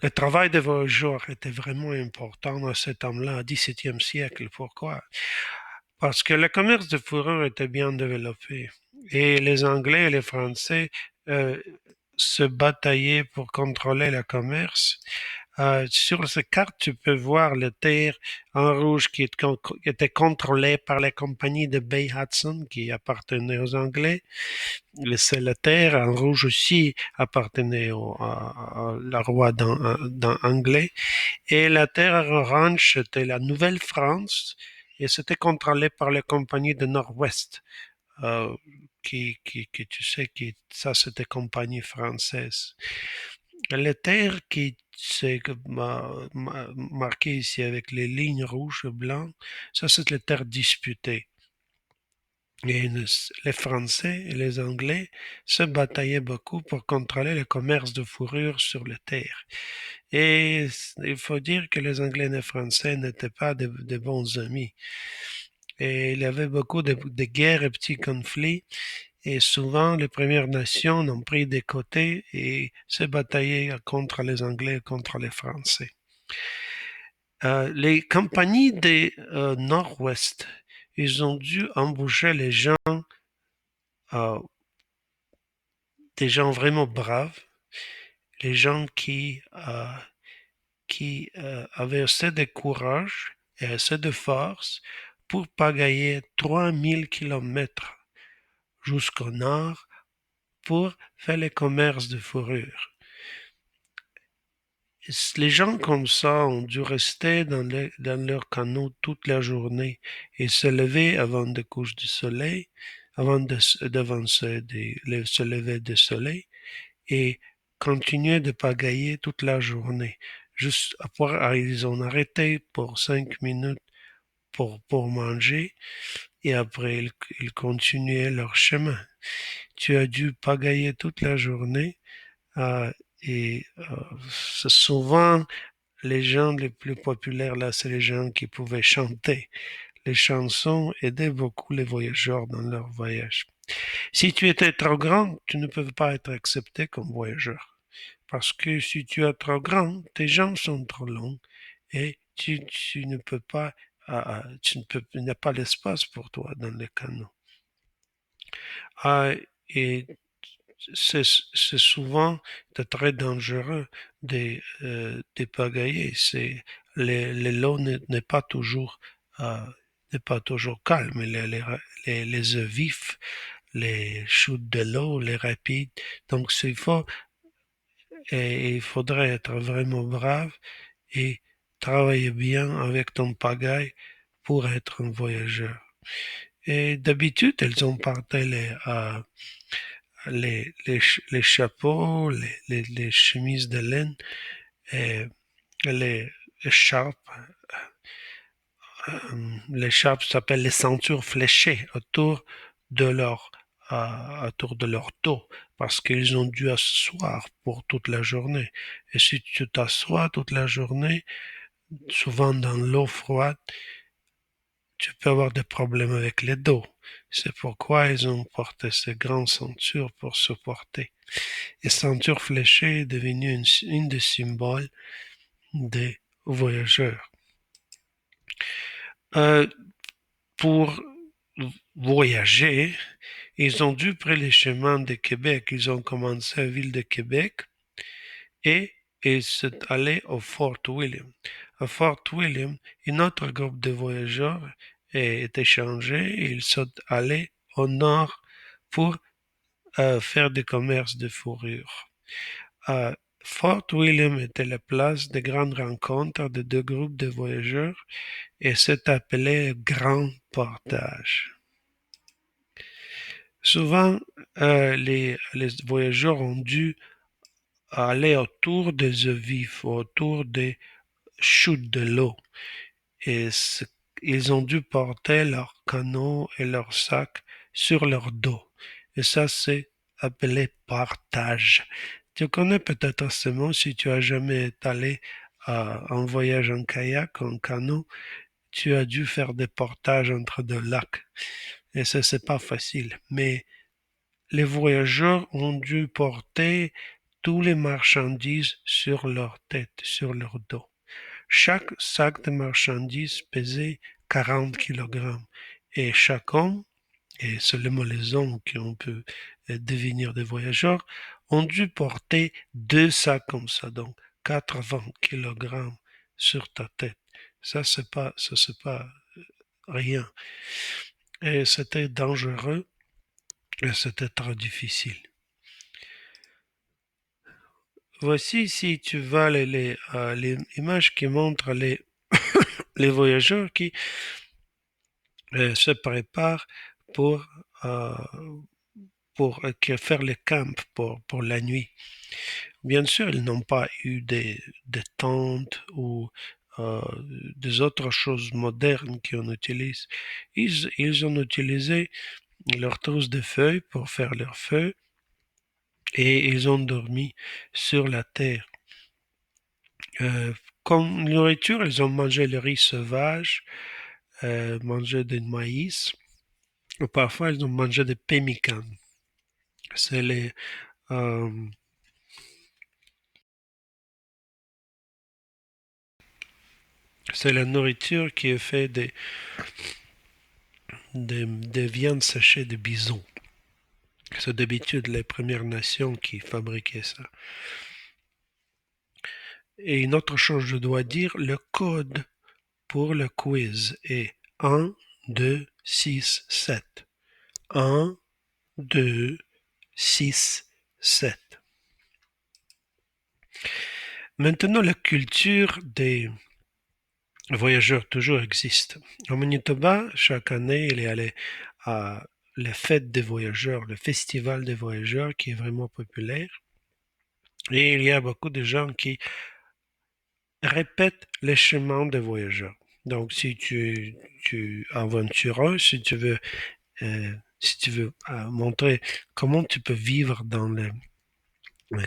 Le travail des voyageurs était vraiment important dans ce temps-là, au XVIIe siècle. Pourquoi? Parce que le commerce de fourrure était bien développé et les Anglais et les Français euh, se bataillaient pour contrôler le commerce. Sur cette carte, tu peux voir le terre en rouge était contrôlé par les compagnies de Bay Hudson qui appartenaient aux Anglais. La terre en rouge aussi appartenait à la roi anglais. Et la terre orange, c'était la Nouvelle-France et c'était contrôlé par les compagnies de Nord-Ouest. Euh, tu sais, ça c'était compagnie française. Les terres qui c'est marqué ici avec les lignes rouges et blancs, ça c'est les terres disputées. Et les Français et les Anglais se bataillaient beaucoup pour contrôler le commerce de fourrure sur les terres. Et il faut dire que les Anglais et les Français n'étaient pas de bons amis. Et il y avait beaucoup de guerres et petits conflits. Et souvent, les Premières Nations ont pris des côtés et se bataillaient contre les Anglais et contre les Français. Les compagnies des Nord-Ouest, ils ont dû embaucher euh, des gens vraiment braves, les gens qui avaient assez de courage et assez de force pour pagayer 3000 kilomètres jusqu'au nord pour faire le commerce de fourrure. Les gens comme ça ont dû rester dans leur canot toute la journée et se lever avant de coucher du soleil, avant se lever du soleil et continuer de pagayer toute la journée. Juste après, ils ont arrêté pour 5 minutes pour manger et après ils continuaient leur chemin. Tu as dû pagayer toute la journée euh, et c'est souvent les gens les plus populaires là, c'est les gens qui pouvaient chanter. Les chansons aidaient beaucoup les voyageurs dans leur voyage. Si tu étais trop grand, tu ne peux pas être accepté comme voyageur. Parce que si tu es trop grand, tes jambes sont trop longues et tu ne peux pas, il n'y a pas l'espace pour toi dans le canot. Ah, et c'est souvent très dangereux de pagayer. L'eau n'est pas toujours, euh, n'est pas toujours calme. Les œufs vifs, les chutes de l'eau, les rapides. Donc, il faudrait être vraiment brave et travailler bien avec ton pagaille pour être un voyageur. Et d'habitude, elles ont porté les chapeaux, les chemises de laine et les écharpes. L'écharpe s'appelle les ceintures fléchées autour de leur dos parce qu'ils ont dû asseoir pour toute la journée. Et si tu t'assois toute la journée, souvent dans l'eau froide, tu peux avoir des problèmes avec les dos. C'est pourquoi ils ont porté ces grandes ceintures pour supporter. Et ceinture fléchée est devenue une des symboles des voyageurs. Euh, pour voyager, ils ont dû prendre les chemins de Québec. Ils ont commencé à la ville de Québec et ils sont allés au Fort William. À Fort William, un autre groupe de voyageurs est échangé et ils sont allés au nord pour faire du commerce de fourrure. Euh, Fort William était la place de grande rencontre de deux groupes de voyageurs et s'est appelé Grand Portage. Souvent, les voyageurs ont dû aller autour des eaux vives, autour des chutes de l'eau, et ils ont dû porter leurs canots et leurs sacs sur leur dos. Et ça, c'est appelé partage. Tu connais peut-être ce mot si tu as jamais allé en voyage en kayak, en canot, tu as dû faire des portages entre deux lacs. Et ça, c'est pas facile. Mais les voyageurs ont dû porter tous les marchandises sur leur tête, sur leur dos. Chaque sac de marchandises pesait 40 kilogrammes et chaque homme, et seulement les hommes qui ont pu devenir des voyageurs, ont dû porter deux sacs comme ça, donc 80 kilogrammes sur ta tête. Ça, c'est pas rien. Et c'était dangereux et c'était très difficile. Voici, si tu vois les images qui montrent les voyageurs qui se préparent pour, euh, faire le camp pour la nuit. Bien sûr, ils n'ont pas eu des tentes ou euh, des autres choses modernes qu'on utilise. Ils ont utilisé leurs trousses de feuilles pour faire leur feu et ils ont dormi sur la terre. Euh, Comme nourriture, ils ont mangé le riz sauvage, mangé du maïs, ou parfois ils ont mangé des pemmican. C'est euh, c'est la nourriture qui est faite des viandes séchées de bison. C'est d'habitude les Premières Nations qui fabriquaient ça. Et une autre chose, je dois dire, le code pour le quiz est 1, 2, 6, 7. 1, 2, 6, 7. Maintenant, la culture des voyageurs toujours existe. Au Manitoba, chaque année, il est allé à la fête des voyageurs, le festival des voyageurs qui est vraiment populaire. Et il y a beaucoup de gens qui répètent les chemins des voyageurs. Donc, si tu es aventureux, si tu veux montrer comment tu peux vivre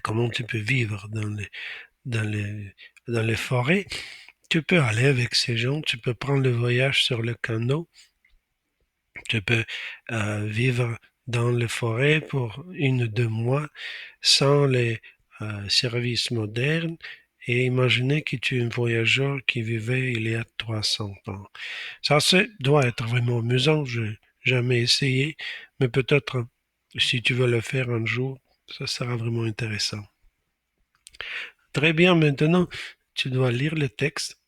comment tu peux vivre dans les, dans les forêts, tu peux aller avec ces gens, tu peux prendre le voyage sur le canot, tu peux vivre dans les forêts pour 1 ou 2 mois sans les services modernes et imaginer que tu es un voyageur qui vivait il y a 300 ans. Doit être vraiment amusant, je n'ai jamais essayé, mais peut-être si tu veux le faire un jour, ça sera vraiment intéressant. Très bien, maintenant, tu dois lire le texte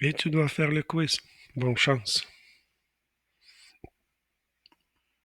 et tu dois faire le quiz. Bonne chance.